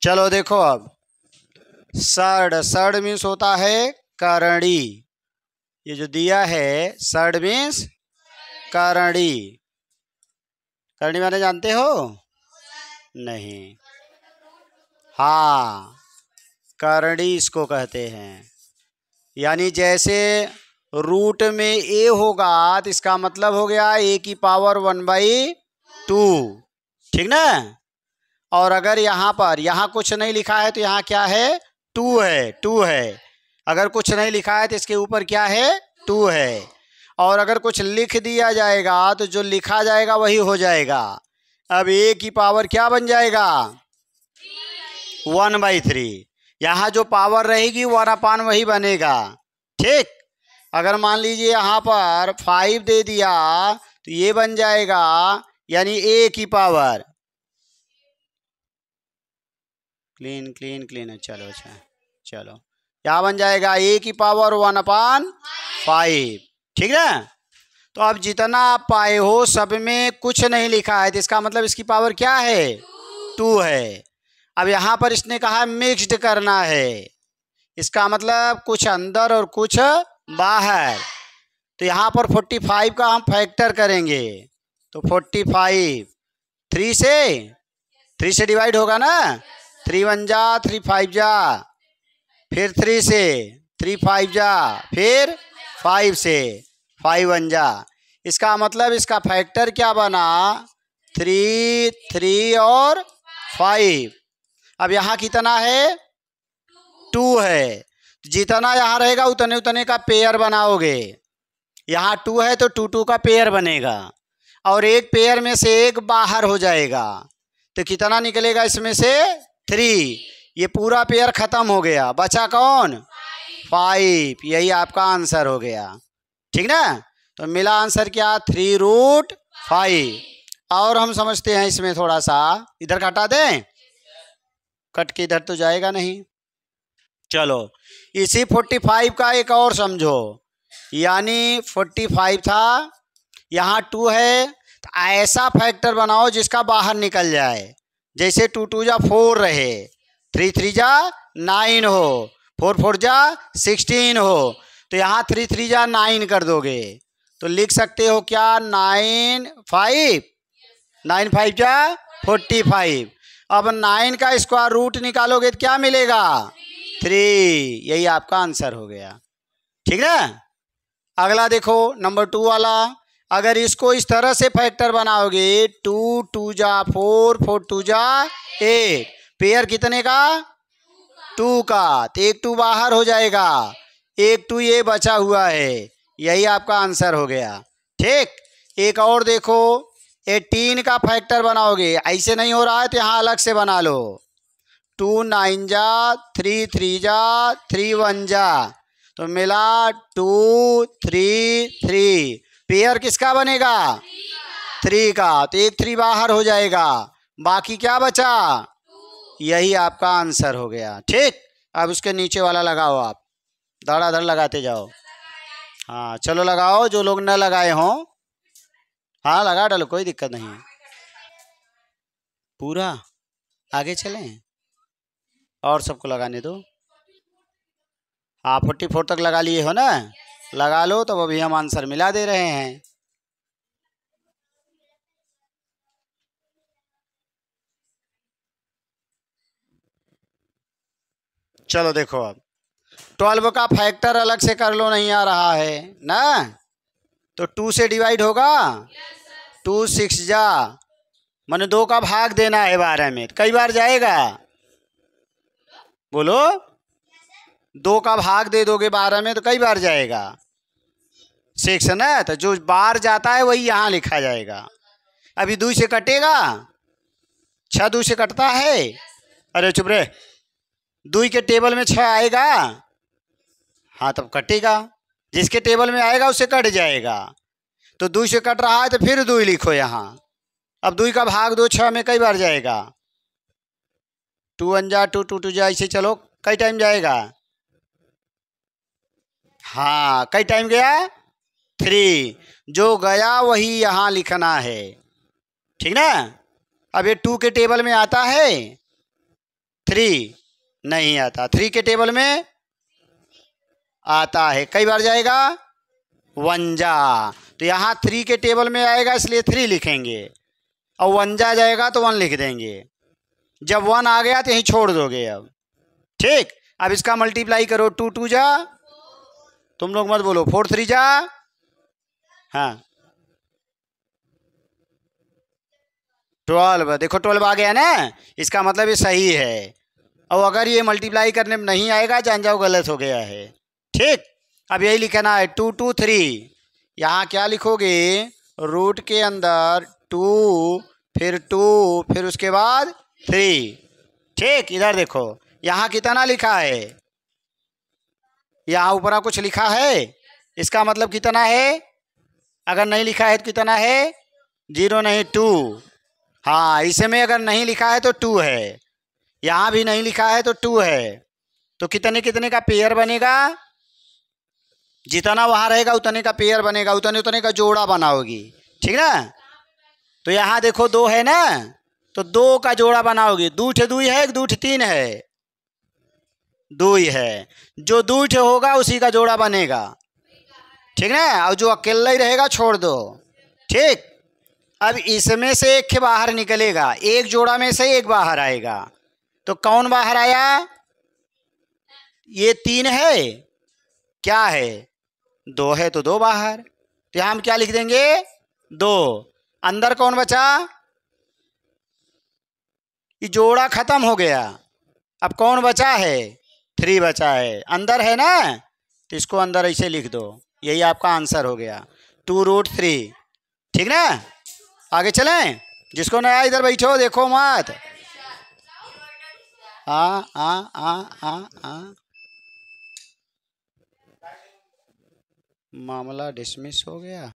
चलो देखो अब सर्ड, सर्ड मीन्स होता है करणी। ये जो दिया है सर्ड मीन्स करणी। करणी माने जानते हो? नहीं। हाँ, करणी इसको कहते हैं। यानी जैसे रूट में ए होगा तो इसका मतलब हो गया ए की पावर 1/2, ठीक ना। और अगर यहाँ पर यहाँ कुछ नहीं लिखा है तो यहाँ क्या है? 2 है, 2 है। अगर कुछ नहीं लिखा है तो इसके ऊपर क्या है? 2 है। और अगर कुछ लिख दिया जाएगा तो जो लिखा जाएगा वही हो जाएगा। अब ए की पावर क्या बन जाएगा? 1/3। यहाँ जो पावर रहेगी 1/, वही बनेगा, ठीक। अगर मान लीजिए यहाँ पर 5 दे दिया तो ये बन जाएगा, यानी ए की पावर, क्लीन क्लीन क्लीन, चलो अच्छा, चलो क्या बन जाएगा? ए की पावर 1/5, ठीक है। तो अब जितना आप पाए हो सब में कुछ नहीं लिखा है तो इसका मतलब इसकी पावर क्या है? 2 है। अब यहाँ पर इसने कहा मिक्स्ड करना है, इसका मतलब कुछ अंदर और कुछ बाहर। तो यहाँ पर 45 का हम फैक्टर करेंगे तो 45 3 से डिवाइड होगा ना। 3 1 जा, 3 5 जा, फिर 3 से, 3 5 जा, फिर 5 से, 5 1 जा। इसका मतलब इसका फैक्टर क्या बना? 3 3 और 5। अब यहाँ कितना है? 2 है। जितना यहाँ रहेगा उतने उतने का पेयर बनाओगे। यहाँ 2 है तो 2 2 का पेयर बनेगा और एक पेयर में से एक बाहर हो जाएगा तो कितना निकलेगा इसमें से? 3। ये पूरा पेयर खत्म हो गया, बचा कौन? 5। यही आपका आंसर हो गया, ठीक ना। तो मिला आंसर क्या? 3√5। और हम समझते हैं इसमें थोड़ा सा, इधर हटा दें, कट के इधर तो जाएगा नहीं। चलो इसी 45 का एक और समझो, यानी 45 था, यहाँ 2 है तो ऐसा फैक्टर बनाओ जिसका बाहर निकल जाए। जैसे 2 2 जा 4 रहे, 3 3 जा 9 हो, 4 4 जा 16 हो, तो यहाँ 3 3 जा 9 कर दोगे तो लिख सकते हो क्या? 9 5, 9 5 जा 45। अब 9 का स्क्वायर रूट निकालोगे तो क्या मिलेगा? 3। यही आपका आंसर हो गया, ठीक है। अगला देखो नंबर 2 वाला। अगर इसको इस तरह से फैक्टर बनाओगे 2 2 जा 4, 4 2 जा 8, पेयर कितने का? 2 का, तो एक 2 बाहर हो जाएगा, एक 2 ये बचा हुआ है। यही आपका आंसर हो गया, ठीक। एक और देखो, 18 का फैक्टर बनाओगे, ऐसे नहीं हो रहा है तो यहाँ अलग से बना लो। 2 9 जा, 3 3 जा, 3 1 जा, तो मिला 2 3 3। पेयर किसका बनेगा? 3 का, तो एक 3 बाहर हो जाएगा, बाकी क्या बचा? यही आपका आंसर हो गया, ठीक। अब उसके नीचे वाला लगाओ, आप धड़ाधड़ लगाते जाओ। हाँ चलो लगाओ, जो लोग न लगाए हों। हाँ लगा डालो, कोई दिक्कत नहीं है। पूरा आगे चलें और सबको लगाने दो। हाँ 44 तक लगा लिए हो ना, लगा लो। तब अभी हम आंसर मिला दे रहे हैं। चलो देखो, अब 12 का फैक्टर अलग से कर लो, नहीं आ रहा है ना, तो 2 से डिवाइड होगा। 2 6 जा, मैंने 2 का भाग देना है 12 में, कई बार जाएगा? बोलो, 2 का भाग दे दोगे 12 में तो कई बार जाएगा? 6 ना, तो जो बार जाता है वही यहाँ लिखा जाएगा। अभी 2 से कटेगा, 6 2 से कटता है। अरे चुप रे, 2 के टेबल में 6 आएगा, हाँ तब कटेगा। जिसके टेबल में आएगा उससे कट जाएगा। तो 2 से कट रहा है तो फिर 2 लिखो यहाँ। अब 2 का भाग दो, 6 में कई बार जाएगा? 2 1 जा, 2 2 2 जा, ऐसे चलो कई टाइम जाएगा? हाँ कई टाइम गया? 3। जो गया वही यहाँ लिखना है, ठीक ना। अब ये 2 के टेबल में आता है 3 नहीं आता, 3 के टेबल में आता है, कई बार जाएगा 1 जा, तो यहाँ 3 के टेबल में आएगा इसलिए 3 लिखेंगे, और 1 जा जाएगा तो 1 लिख देंगे। जब 1 आ गया तो यहीं छोड़ दोगे अब, ठीक। अब इसका मल्टीप्लाई करो, 2 2 जा, तुम लोग मत बोलो, 4 3 जा, हाँ 12, देखो 12 आ गया ना, इसका मतलब ये सही है। और अगर ये मल्टीप्लाई करने में नहीं आएगा जान जाओ गलत हो गया है, ठीक। अब यही लिखना है 2 2 3, यहाँ क्या लिखोगे, रूट के अंदर 2 फिर 2 फिर उसके बाद 3, ठीक। इधर देखो यहाँ कितना लिखा है, यहाँ ऊपर कुछ लिखा है, इसका मतलब कितना है, अगर नहीं लिखा है तो कितना है, 0 नहीं 2, हाँ इसमें अगर नहीं लिखा है तो 2 है, यहाँ भी नहीं लिखा है तो 2 है, तो कितने कितने का पेयर बनेगा, जितना वहाँ रहेगा उतने का पेयर बनेगा, उतने उतने का जोड़ा बनाओगी, ठीक ना। तो यहाँ देखो 2 है ना, तो 2 का जोड़ा बनाओगी, 2 ठे 2 है, 2 ठे 3 है, 2 है, जो 2 ठे होगा उसी का जोड़ा बनेगा, ठीक ना। और जो अकेला ही रहेगा छोड़ दो, ठीक। अब इसमें से एक के बाहर निकलेगा, एक जोड़ा में से एक बाहर आएगा, तो कौन बाहर आया, ये 3 है, क्या है 2 है, तो 2 बाहर, तो यहाँ हम क्या लिख देंगे 2, अंदर कौन बचा, ये जोड़ा खत्म हो गया, अब कौन बचा है, 3 बचा है, अंदर है ना, तो इसको अंदर ऐसे लिख दो, यही आपका आंसर हो गया 2√3, ठीक ना। आगे चलें, जिसको नया इधर बैठो देखो मत, मामला डिसमिस हो गया।